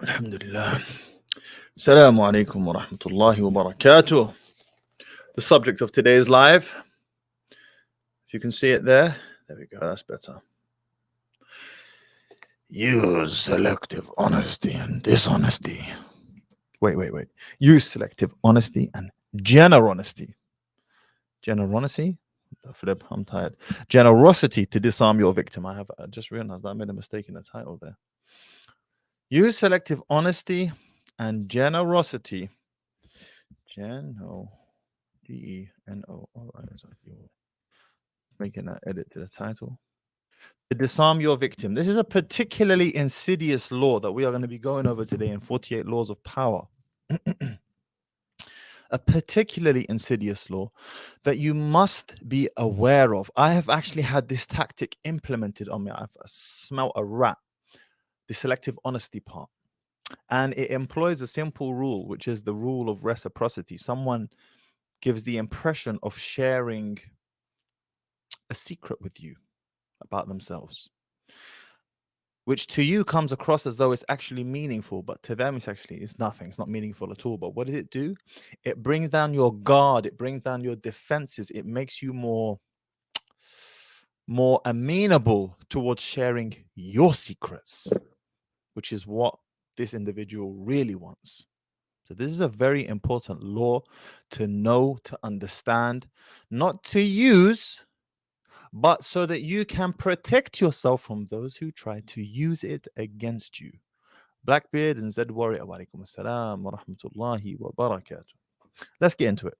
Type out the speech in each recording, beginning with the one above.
Alhamdulillah. Assalamu alaikum wa rahmatullahi wa barakatuh. The subject of today's live, if you can see it there we go, that's better. Use selective honesty and dishonesty. Wait. Use selective honesty and generosity. Generosity? Flip, I'm tired. Generosity to disarm your victim. I just realized that I made a mistake in the title there. Use selective honesty and generosity. Geno. Geno. All right, making that edit to the title. To disarm your victim. This is a particularly insidious law that we are going to be going over today in 48 Laws of Power. A particularly insidious law that you must be aware of. I have actually had this tactic implemented on me. I've smelt a rat. The selective honesty part. And it employs a simple rule, which is the rule of reciprocity. Someone gives the impression of sharing a secret with you about themselves, which to you comes across as though it's actually meaningful, but to them it's nothing. It's not meaningful at all. But what does it do? It brings down your guard. It brings down your defenses. It makes you more amenable towards sharing your secrets, which is what this individual really wants. So this is a very important law to know, to understand, not to use, but so that you can protect yourself from those who try to use it against you. Blackbeard and Zed Warrior, wa alaikum assalam wa rahmatullahi wa barakatuh. Let's get into it.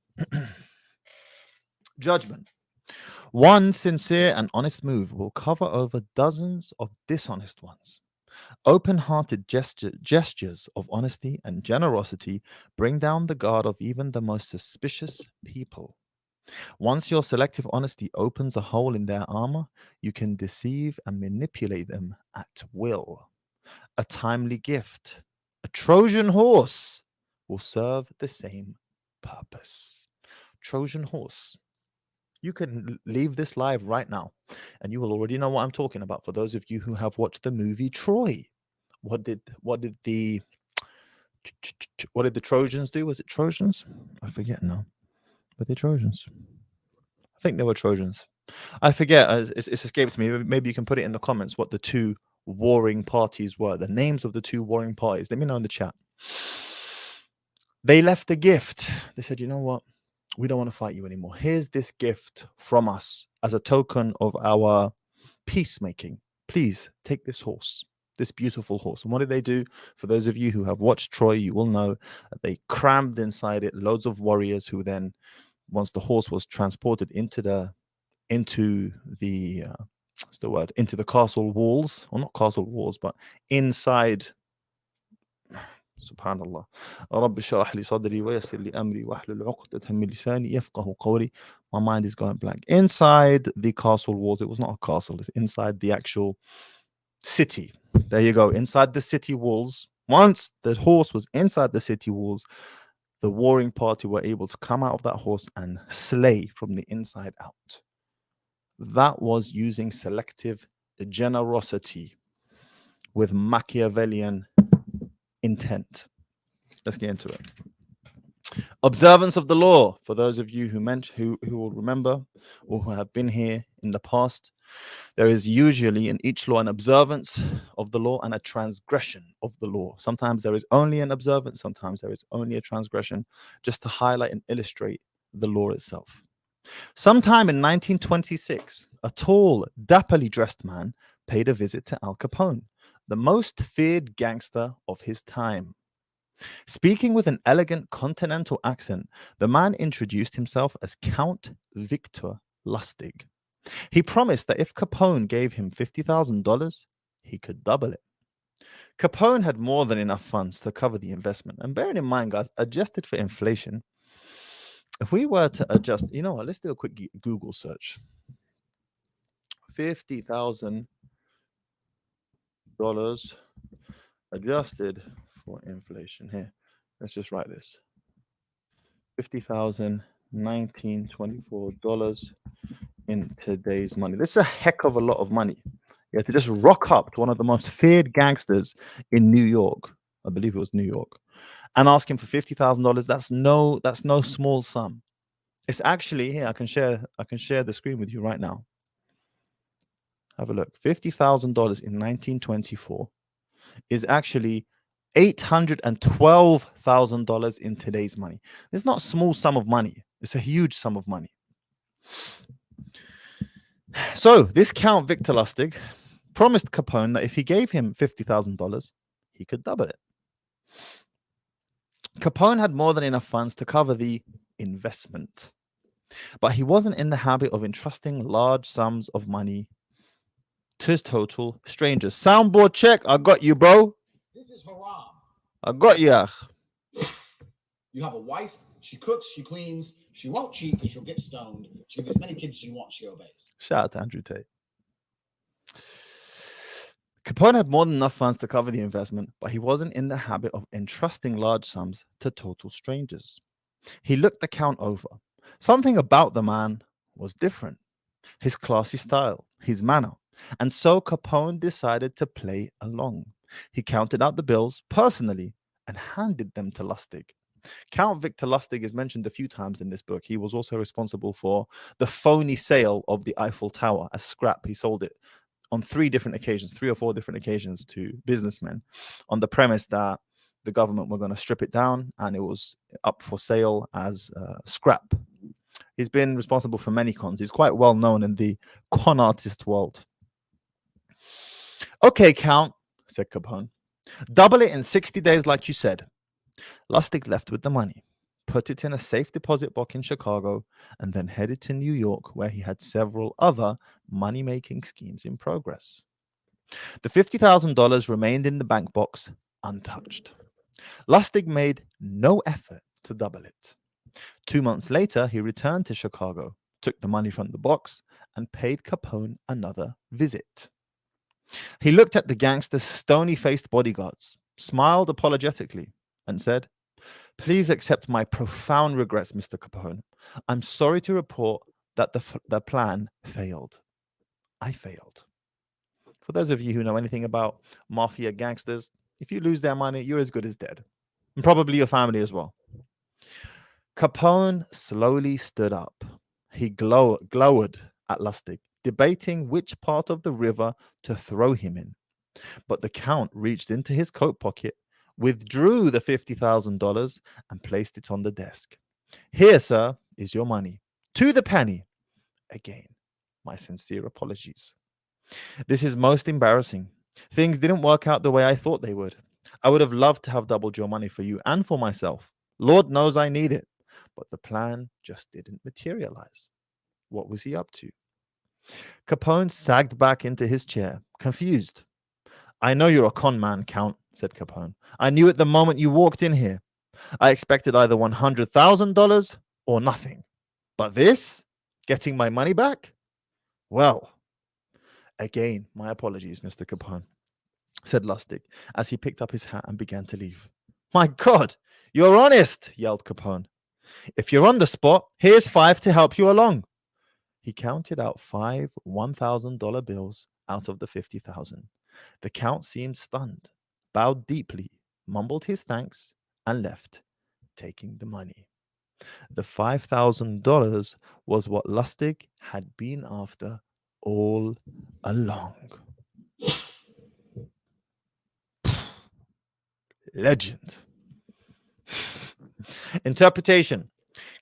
Judgment. One sincere and honest move will cover over dozens of dishonest ones. Open-hearted gestures of honesty and generosity bring down the guard of even the most suspicious people. Once your selective honesty opens a hole in their armor, you can deceive and manipulate them at will. A timely gift, a Trojan horse, will serve the same purpose. Trojan horse. You can leave this live right now, and you will already know what I'm talking about. For those of you who have watched the movie Troy, what did the Trojans do? Was it Trojans? I forget now. Were they Trojans? I think they were Trojans. I forget. It's escaped me. Maybe you can put it in the comments what the two warring parties were. The names of the two warring parties. Let me know in the chat. They left a gift. They said, you know what? We don't want to fight you anymore. Here's this gift from us as a token of our peacemaking. Please take this horse, this beautiful horse. And what did they do? For those of you who have watched Troy, you will know that they crammed inside it loads of warriors who then, once the horse was transported into the into the castle walls, or not castle walls, but inside. Subhanallah. رب اشرح لي صدري ويسر لي أمري واحلل عقدة من لساني يفقهوا قولي. My mind is going blank. Inside the castle walls, it was not a castle, it's inside the actual city. There you go, inside the city walls. Once the horse was inside the city walls, the warring party were able to come out of that horse and slay from the inside out. That was using selective generosity with Machiavellian intent. Let's get into it. Observance of the law. For those of you who will remember or who have been here in the past, there is usually in each law an observance of the law and a transgression of the law. Sometimes there is only an observance, sometimes there is only a transgression, just to highlight and illustrate the law itself. Sometime in 1926, a tall, dapperly dressed man paid a visit to Al Capone, the most feared gangster of his time. Speaking with an elegant continental accent, the man introduced himself as Count Victor Lustig. He promised that if Capone gave him $50,000, he could double it. Capone had more than enough funds to cover the investment. And bearing in mind, guys, adjusted for inflation, if we were to adjust, you know what, let's do a quick Google search. $50,000 adjusted for inflation. Here, let's just write this. $50,1924 in today's money. This is a heck of a lot of money. You have to just rock up to one of the most feared gangsters in New York. I believe it was New York, and ask him for $50,000. That's no small sum. It's actually here. I can share the screen with you right now. Have a look. $50,000 in 1924 is actually $812,000 in today's money. It's not a small sum of money. It's a huge sum of money. So this Count Victor Lustig promised Capone that if he gave him $50,000, he could double it. Capone had more than enough funds to cover the investment, but he wasn't in the habit of entrusting large sums of money to total strangers. Soundboard check. I got you, bro. This is haram. I got you. You have a wife. She cooks. She cleans. She won't cheat because she'll get stoned. She has as many kids as you want. She obeys. Shout out to Andrew Tate. Capone had more than enough funds to cover the investment, but he wasn't in the habit of entrusting large sums to total strangers. He looked the Count over. Something about the man was different. His classy style, his manner. And so Capone decided to play along. He counted out the bills personally and handed them to Lustig. Count Victor Lustig is mentioned a few times in this book. He was also responsible for the phony sale of the Eiffel Tower as scrap. He sold it on 3 or 4 different occasions to businessmen on the premise that the government were going to strip it down and it was up for sale as scrap. He's been responsible for many cons. He's quite well known in the con artist world. Okay, Count, said Capone. Double it in 60 days like you said. Lustig left with the money, put it in a safe deposit box in Chicago, and then headed to New York, where he had several other money-making schemes in progress. The $50,000 remained in the bank box untouched. Lustig made no effort to double it. 2 months later, he returned to Chicago, took the money from the box, and paid Capone another visit. He looked at the gangster's stony-faced bodyguards, smiled apologetically, and said, "Please accept my profound regrets, Mr. Capone. I'm sorry to report that the plan failed. I failed." For those of you who know anything about mafia gangsters, if you lose their money, you're as good as dead. And probably your family as well. Capone slowly stood up. He glowered at Lustig, debating which part of the river to throw him in. But the Count reached into his coat pocket, withdrew the $50,000 and placed it on the desk. "Here, sir, is your money. To the penny. Again, my sincere apologies. This is most embarrassing. Things didn't work out the way I thought they would. I would have loved to have doubled your money for you and for myself. Lord knows I need it. But the plan just didn't materialize." What was he up to? Capone sagged back into his chair, confused. "I know you're a con man, Count," said Capone. "I knew it the moment you walked in here. I expected either $100,000 or nothing. But this? Getting my money back? Well, again, my apologies, Mr. Capone," said Lustig as he picked up his hat and began to leave. "My God, you're honest," yelled Capone. "If you're on the spot, here's 5 to help you along." He counted out 5 $1,000 bills out of the 50,000. The Count seemed stunned, bowed deeply, mumbled his thanks, and left, taking the money. The $5,000 was what Lustig had been after all along. Legend. Interpretation.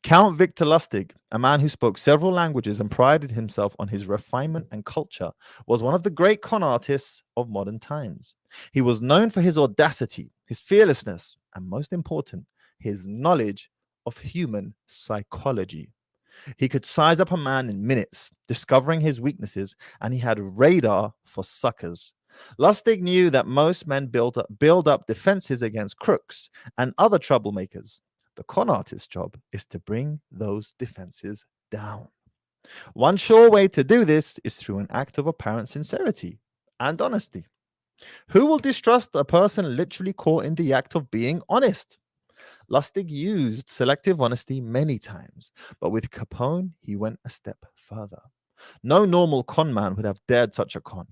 Count Victor Lustig, a man who spoke several languages and prided himself on his refinement and culture, was one of the great con artists of modern times. He was known for his audacity, his fearlessness, and most important, his knowledge of human psychology. He could size up a man in minutes, discovering his weaknesses, and he had radar for suckers. Lustig knew that most men build up defenses against crooks and other troublemakers. The con artist's job is to bring those defenses down. One sure way to do this is through an act of apparent sincerity and honesty. Who will distrust a person literally caught in the act of being honest? Lustig used selective honesty many times, but with Capone, he went a step further. No normal con man would have dared such a con.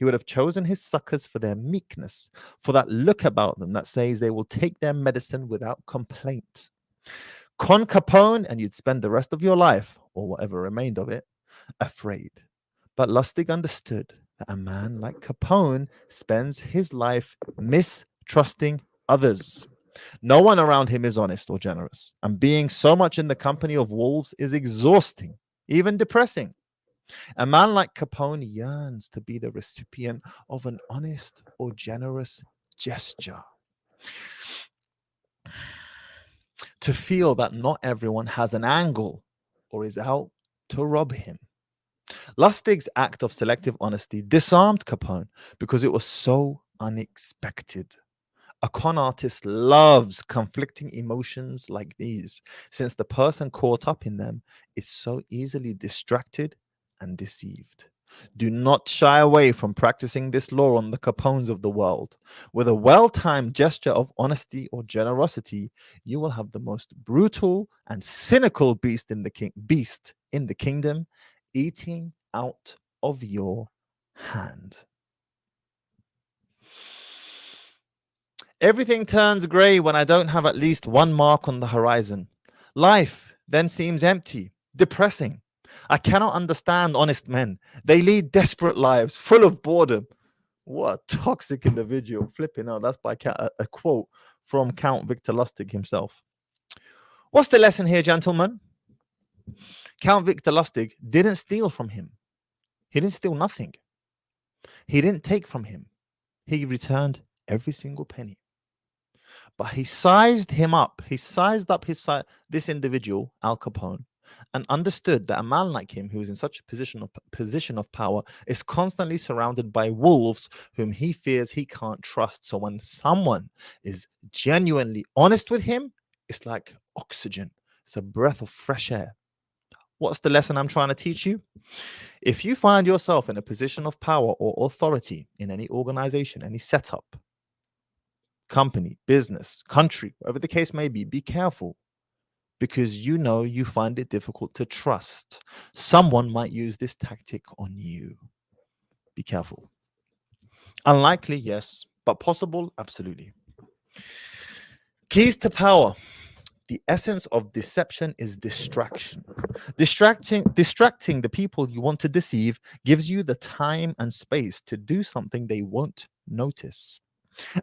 He would have chosen his suckers for their meekness, for that look about them that says they will take their medicine without complaint. Con Capone, and you'd spend the rest of your life, or whatever remained of it, afraid. But Lustig understood that a man like Capone spends his life mistrusting others. No one around him is honest or generous, and being so much in the company of wolves is exhausting, even depressing. A man like Capone yearns to be the recipient of an honest or generous gesture, to feel that not everyone has an angle or is out to rob him. Lustig's act of selective honesty disarmed Capone because it was so unexpected. A con artist loves conflicting emotions like these, since the person caught up in them is so easily distracted and deceived. Do not shy away from practicing this law on the Capones of the world. With a well timed gesture of honesty or generosity, you will have the most brutal and cynical beast in the kingdom eating out of your hand. Everything turns grey when I don't have at least one mark on the horizon. Life then seems empty, depressing. I cannot understand honest men. They lead desperate lives, full of boredom. What a toxic individual. Flipping out. That's by a quote from Count Victor Lustig himself. What's the lesson here, gentlemen? Count Victor Lustig didn't steal from him. He didn't steal nothing. He didn't take from him. He returned every single penny. But he sized him up. He sized up this individual, Al Capone, and understood that a man like him, who is in such a position of power, is constantly surrounded by wolves whom he fears he can't trust. So when someone is genuinely honest with him, it's like oxygen. It's a breath of fresh air. What's the lesson I'm trying to teach you? If you find yourself in a position of power or authority in any organization, any setup, company, business, country, whatever the case may be careful, because you find it difficult to trust. Someone might use this tactic on you. Be careful. Unlikely, yes, but possible, absolutely. Keys to power. The essence of deception is distraction. Distracting the people you want to deceive gives you the time and space to do something they won't notice.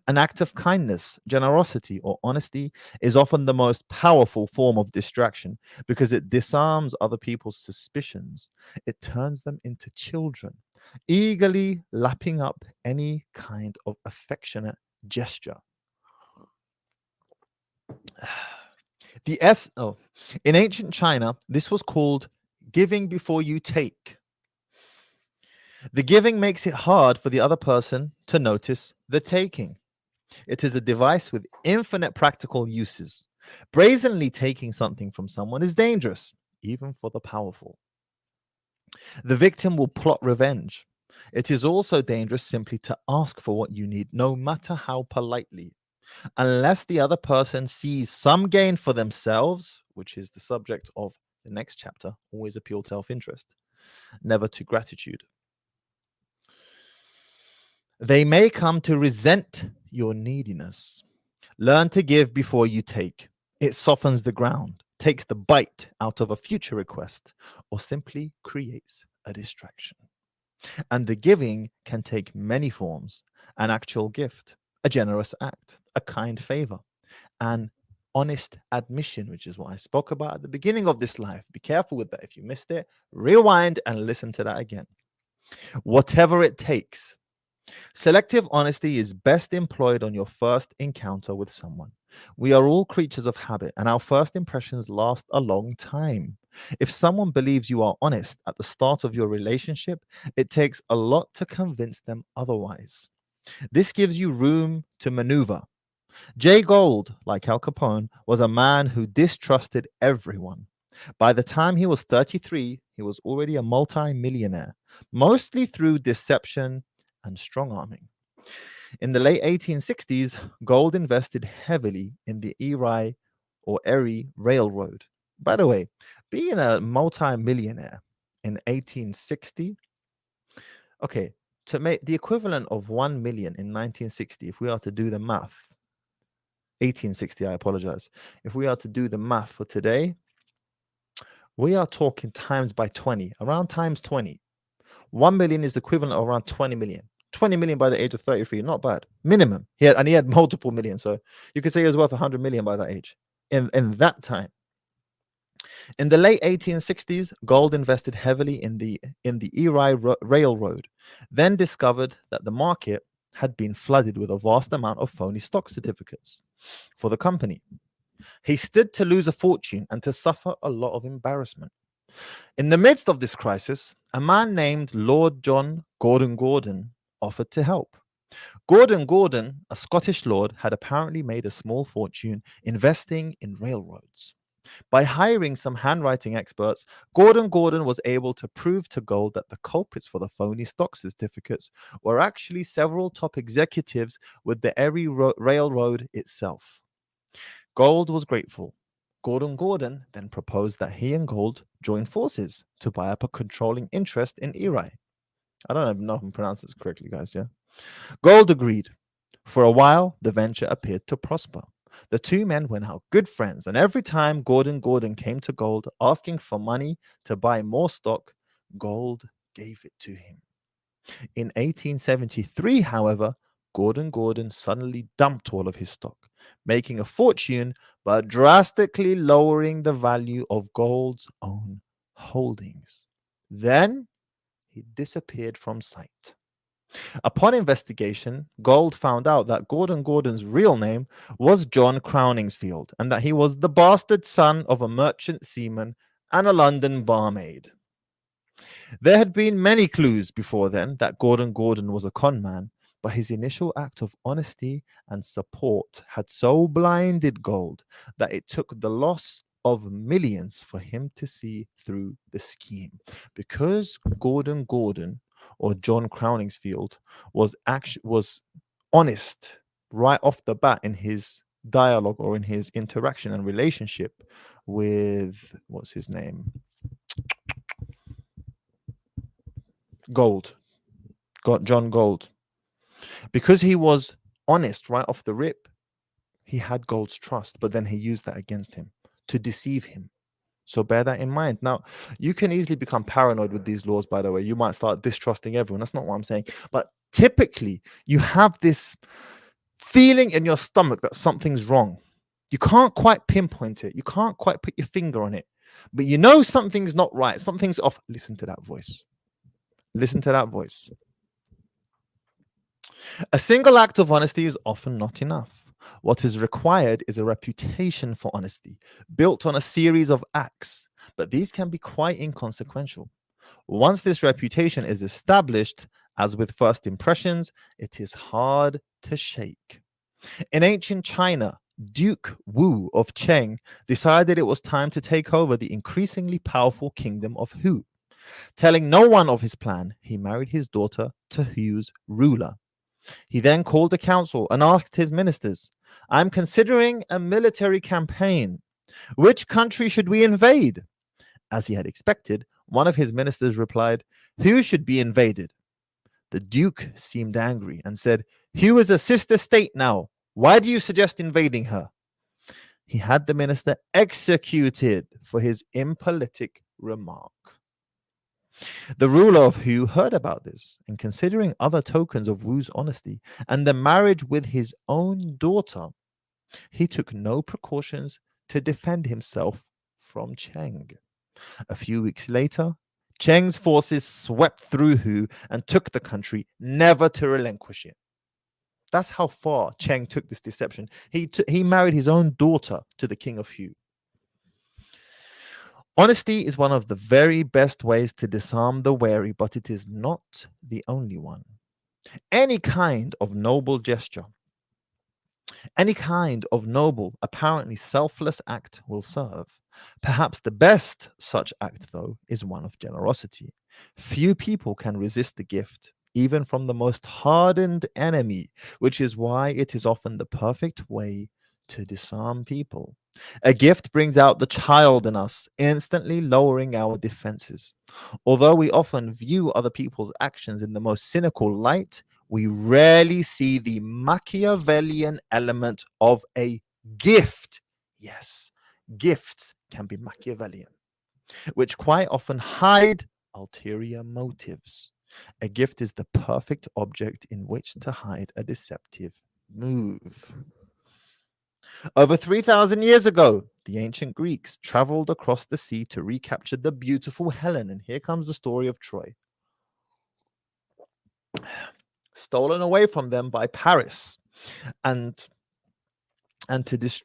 An act of kindness, generosity, or honesty is often the most powerful form of distraction because it disarms other people's suspicions. It turns them into children, eagerly lapping up any kind of affectionate gesture. In ancient China, this was called giving before you take. The giving makes it hard for the other person to notice the taking. It is a device with infinite practical uses. Brazenly taking something from someone is dangerous, even for the powerful. The victim will plot revenge. It is also dangerous simply to ask for what you need, no matter how politely. Unless the other person sees some gain for themselves, which is the subject of the next chapter, always appeal to self-interest, never to gratitude. They may come to resent your neediness. Learn to give before you take. It softens the ground, takes the bite out of a future request, or simply creates a distraction. And the giving can take many forms: an actual gift, a generous act, a kind favor, an honest admission, which is what I spoke about at the beginning of this life. Be careful with that. If you missed it, rewind and listen to that again. Whatever it takes. Selective honesty is best employed on your first encounter with someone. We are all creatures of habit, and our first impressions last a long time. If someone believes you are honest at the start of your relationship, it takes a lot to convince them otherwise. This gives you room to maneuver. Jay Gould, like Al Capone, was a man who distrusted everyone. By the time he was 33, he was already a multi-millionaire, mostly through deception and strong arming. In the late 1860s, Gold invested heavily in the Erie Railroad. By the way, being a multi-millionaire in 1860, okay, to make the equivalent of 1 million in 1960, if we are to do the math, 1860, I apologize. If we are to do the math for today, we are talking times by 20, around times 20. 1 million is the equivalent of around 20 million. 20 million by the age of 33, not bad. Minimum. He had multiple millions. So you could say he was worth 100 million by that age. In that time. In the late 1860s, Gold invested heavily in the Erie Railroad, then discovered that the market had been flooded with a vast amount of phony stock certificates for the company. He stood to lose a fortune and to suffer a lot of embarrassment. In the midst of this crisis, a man named Lord John Gordon offered to help. Gordon, a Scottish lord, had apparently made a small fortune investing in railroads. By hiring some handwriting experts, Gordon was able to prove to Gold that the culprits for the phony stock certificates were actually several top executives with the Erie Railroad itself. Gold was grateful. Gordon then proposed that he and Gold join forces to buy up a controlling interest in Erie. I don't know if I'm pronouncing this correctly, guys, yeah? Gold agreed. For a while, the venture appeared to prosper. The two men were now good friends, and every time Gordon came to Gold asking for money to buy more stock, Gold gave it to him. In 1873, however, Gordon suddenly dumped all of his stock, making a fortune but drastically lowering the value of Gold's own holdings. Then he disappeared from sight. Upon investigation, Gold found out that Gordon's real name was John Crowningsfield and that he was the bastard son of a merchant seaman and a London barmaid. There had been many clues before then that Gordon was a con man, but his initial act of honesty and support had so blinded Gold that it took the loss of millions for him to see through the scheme. Because Gordon or John Crowningsfield was honest right off the bat in his dialogue or in his interaction and relationship with what's his name? John Gold. Because he was honest right off the rip, he had Gold's trust, but then he used that against him to deceive him. So bear that in mind. Now, you can easily become paranoid with these laws, by the way. You might start distrusting everyone. That's not what I'm saying. But typically, you have this feeling in your stomach that something's wrong. You can't quite pinpoint it. You can't quite put your finger on it. But you know something's not right. Something's off. Listen to that voice. Listen to that voice. A single act of honesty is often not enough. What is required is a reputation for honesty, built on a series of acts, but these can be quite inconsequential. Once this reputation is established, as with first impressions, it is hard to shake. In ancient China, Duke Wu of Cheng decided it was time to take over the increasingly powerful kingdom of Hu. Telling no one of his plan, he married his daughter to Hu's ruler. He then called a council and asked his ministers, "I'm considering a military campaign. Which country should we invade?" As he had expected, one of his ministers replied, "Who should be invaded?" The Duke seemed angry and said, "Who is a sister state now? Why do you suggest invading her?" He had the minister executed for his impolitic remark. The ruler of Hu heard about this, and considering other tokens of Wu's honesty and the marriage with his own daughter, he took no precautions to defend himself from Cheng. A few weeks later, Cheng's forces swept through Hu and took the country, never to relinquish it. That's how far Cheng took this deception. He married his own daughter to the king of Hu. Honesty is one of the very best ways to disarm the wary, but it is not the only one. Any kind of noble gesture, any kind of noble, apparently selfless act will serve. Perhaps the best such act, though, is one of generosity. Few people can resist the gift, even from the most hardened enemy, which is why it is often the perfect way to disarm people. A gift brings out the child in us, instantly lowering our defenses. Although we often view other people's actions in the most cynical light, we rarely see the Machiavellian element of a gift. Yes, gifts can be Machiavellian, which quite often hide ulterior motives. A gift is the perfect object in which to hide a deceptive move. Over 3,000 years ago, the ancient Greeks traveled across the sea to recapture the beautiful Helen. And here comes the story of Troy. Stolen away from them by Paris and and to dis-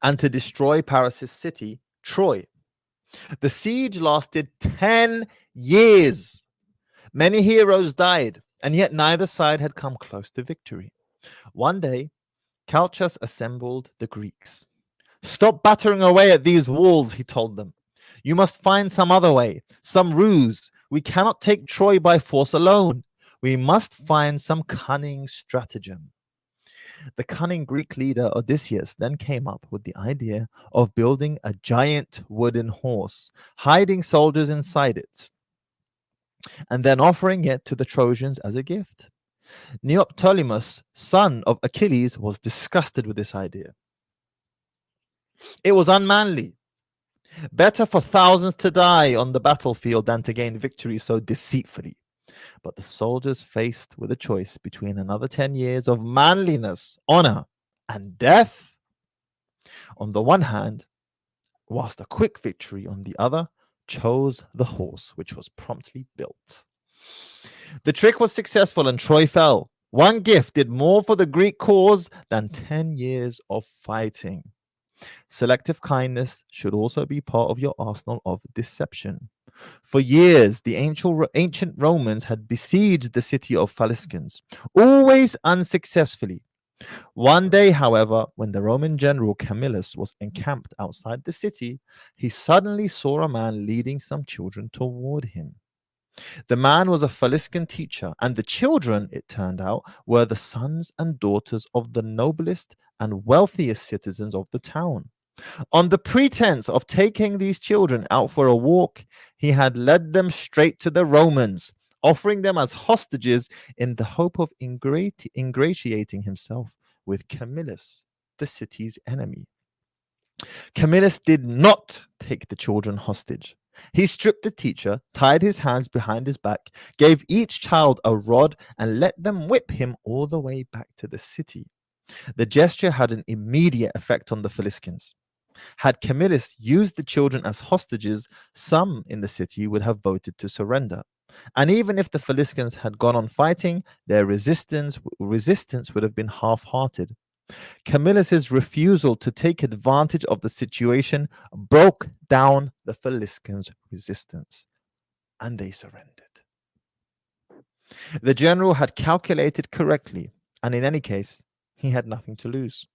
and to destroy Paris's city, Troy. The siege lasted 10 years. Many heroes died, and yet neither side had come close to victory. One day, Calchas assembled the Greeks. Stop battering away at these walls, he told them. You must find some other way, some ruse. We cannot take Troy by force alone. We must find some cunning stratagem. The cunning Greek leader Odysseus then came up with the idea of building a giant wooden horse, hiding soldiers inside it, and then offering it to the Trojans as a gift. Neoptolemus, son of Achilles, was disgusted with this idea. It was unmanly. Better for thousands to die on the battlefield than to gain victory so deceitfully. But the soldiers faced with a choice between another 10 years of manliness, honor, and death on the one hand, whilst a quick victory on the other, chose the horse, which was promptly built. The trick was successful and Troy fell. One gift did more for the Greek cause than 10 years of fighting. Selective kindness should also be part of your arsenal of deception. For years, the ancient Romans had besieged the city of Faliscans, always unsuccessfully. One day, however, when the Roman general Camillus was encamped outside the city, he suddenly saw a man leading some children toward him. The man was a Faliscan teacher, and the children, it turned out, were the sons and daughters of the noblest and wealthiest citizens of the town. On the pretense of taking these children out for a walk, he had led them straight to the Romans, offering them as hostages in the hope of ingratiating himself with Camillus, the city's enemy. Camillus did not take the children hostage. He stripped the teacher, tied his hands behind his back, gave each child a rod, and let them whip him all the way back to the city. The gesture had an immediate effect on the Faliscans. Had Camillus used the children as hostages, some in the city would have voted to surrender. And even if the Faliscans had gone on fighting, their resistance would have been half-hearted. Camillus's refusal to take advantage of the situation broke down the Faliscans' resistance, and they surrendered. The general had calculated correctly, and in any case, he had nothing to lose.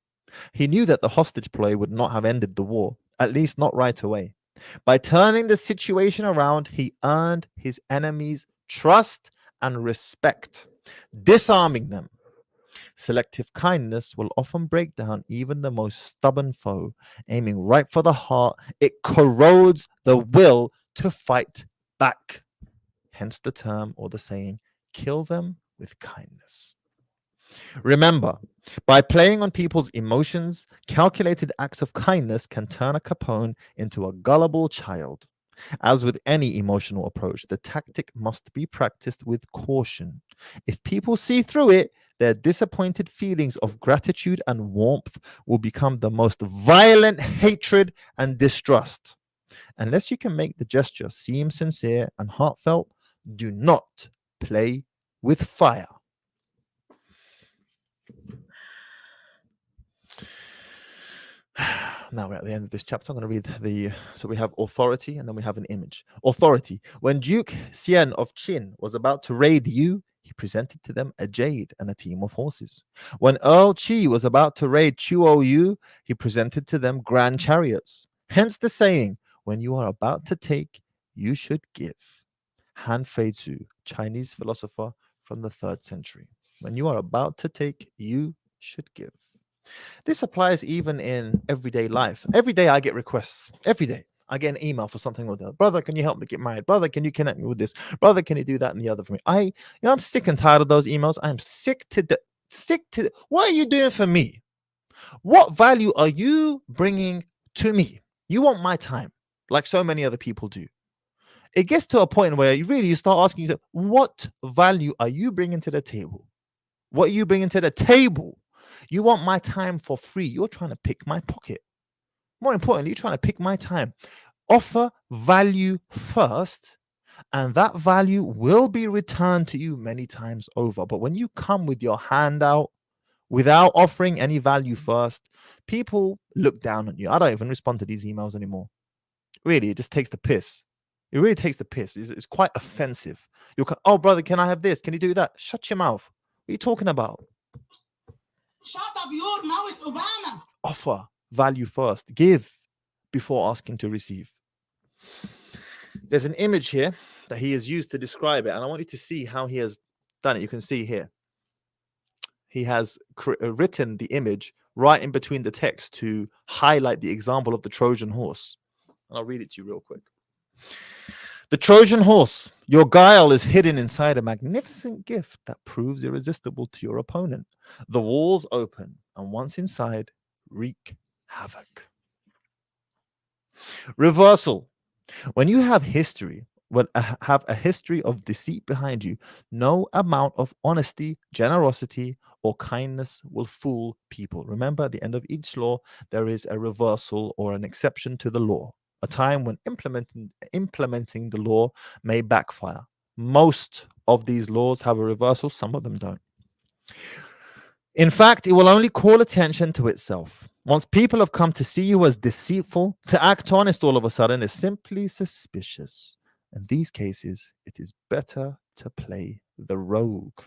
He knew that the hostage play would not have ended the war, at least not right away. By turning the situation around, he earned his enemies' trust and respect, disarming them. Selective kindness will often break down even the most stubborn foe, aiming right for the heart. It corrodes the will to fight back. Hence the term or the saying, kill them with kindness. Remember, by playing on people's emotions, calculated acts of kindness can turn a Capone into a gullible child. As with any emotional approach, the tactic must be practiced with caution. If people see through it, their disappointed feelings of gratitude and warmth will become the most violent hatred and distrust. Unless you can make the gesture seem sincere and heartfelt, do not play with fire. Now we're at the end of this chapter. I'm going to read so we have authority and then we have an image. Authority. When Duke Xian of Qin was about to raid Yu, he presented to them a jade and a team of horses. When Earl Qi was about to raid Chuo Yu, he presented to them grand chariots. Hence the saying, when you are about to take, you should give. Han Feizu, Chinese philosopher from the 3rd century. When you are about to take, you should give. This applies even in everyday life. Every day I get requests. Every day I get an email for something or the other. Brother, can you help me get married? Brother, can you connect me with this? Brother, can you do that and the other for me? I'm sick and tired of those emails. I'm sick to the what are you doing for me? What value are you bringing to me? You want my time, like so many other people do. It gets to a point where you start asking yourself, what value are you bringing to the table? What are you bringing to the table? You want my time for free. You're trying to pick my pocket. More importantly, you're trying to pick my time. Offer value first, and that value will be returned to you many times over. But when you come with your hand out without offering any value first, people look down on you. I don't even respond to these emails anymore. Really, it just takes the piss. It really takes the piss. It's quite offensive. Oh, brother, can I have this? Can you do that? Shut your mouth. What are you talking about? Shut up, you. Now it's Obama. Offer value first. Give before asking to receive. There's an image here that he has used to describe it, and I want you to see how he has done it. You can see here. He has written the image right in between the text to highlight the example of the Trojan horse. And I'll read it to you real quick. The Trojan horse, your guile is hidden inside a magnificent gift that proves irresistible to your opponent. The walls open, and once inside, wreak havoc. Reversal. When you have have a history of deceit behind you, no amount of honesty, generosity, or kindness will fool people. Remember, at the end of each law, there is a reversal or an exception to the law, a time when implementing the law may backfire. Most of these laws have a reversal, some of them don't. In fact, it will only call attention to itself. Once people have come to see you as deceitful, to act honest all of a sudden is simply suspicious. In these cases, it is better to play the rogue.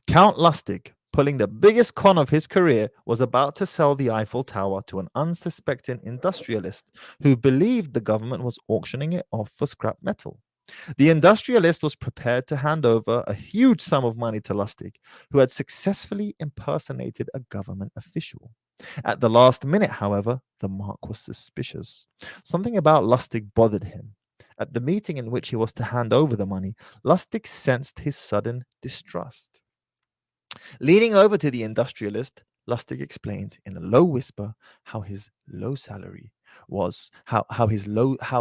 Count Lustig, pulling the biggest con of his career, was about to sell the Eiffel Tower to an unsuspecting industrialist who believed the government was auctioning it off for scrap metal. The industrialist was prepared to hand over a huge sum of money to Lustig, who had successfully impersonated a government official. At the last minute, however, the mark was suspicious. Something about Lustig bothered him. At the meeting in which he was to hand over the money, Lustig sensed his sudden distrust. Leaning over to the industrialist, Lustig explained in a low whisper how his low salary was, how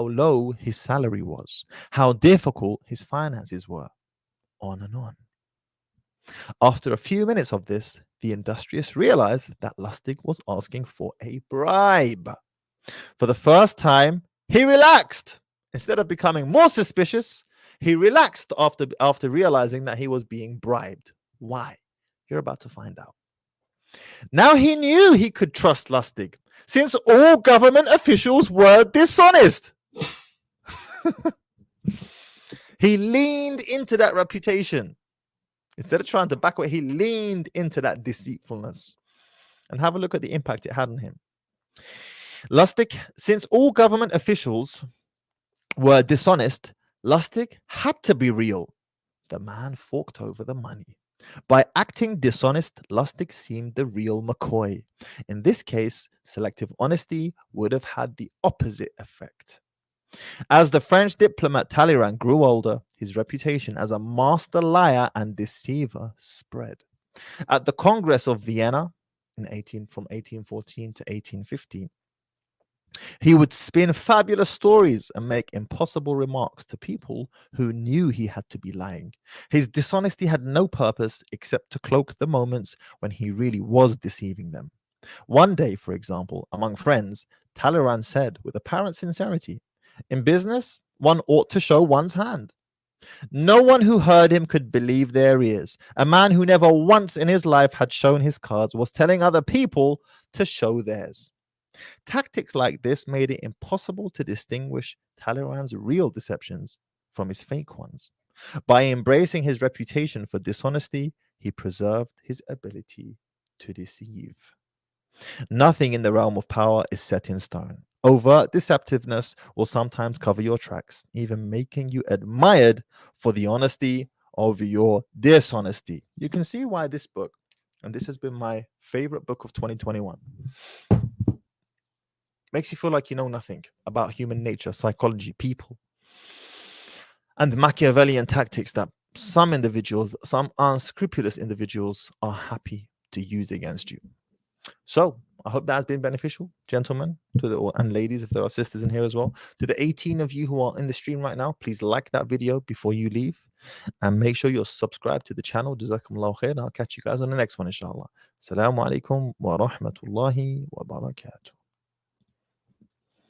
low his salary was, how difficult his finances were, on and on. After a few minutes of this, the industrialist realized that Lustig was asking for a bribe. For the first time, he relaxed. Instead of becoming more suspicious, he relaxed after realizing that he was being bribed. Why? You're about to find out. Now he knew he could trust Lustig, since all government officials were dishonest. He leaned into that reputation. Instead of trying to back away, he leaned into that deceitfulness. And have a look at the impact it had on him. Lustig, since all government officials were dishonest, Lustig had to be real. The man forked over the money. By acting dishonest, Lustig seemed the real McCoy. In this case, selective honesty would have had the opposite effect. As the French diplomat Talleyrand grew older, his reputation as a master liar and deceiver spread. At the Congress of Vienna from 1814 to 1815, he would spin fabulous stories and make impossible remarks to people who knew he had to be lying. His dishonesty had no purpose except to cloak the moments when he really was deceiving them. One day, for example, among friends, Talleyrand said with apparent sincerity, "In business, one ought to show one's hand." No one who heard him could believe their ears. A man who never once in his life had shown his cards was telling other people to show theirs. Tactics like this made it impossible to distinguish Talleyrand's real deceptions from his fake ones. By embracing his reputation for dishonesty, he preserved his ability to deceive. Nothing in the realm of power is set in stone. Overt deceptiveness will sometimes cover your tracks, even making you admired for the honesty of your dishonesty. You can see why this book And this has been my favorite book of 2021. Makes you feel like you know nothing about human nature, psychology, people, and the Machiavellian tactics that some individuals, some unscrupulous individuals, are happy to use against you. So I hope that has been beneficial, gentlemen, and ladies, if there are sisters in here as well. To the 18 of you who are in the stream right now, please like that video before you leave, and make sure you're subscribed to the channel. Jazakumullahu khair. I'll catch you guys on the next one, inshallah. Assalamu alaikum wa rahmatullahi wa barakatuh.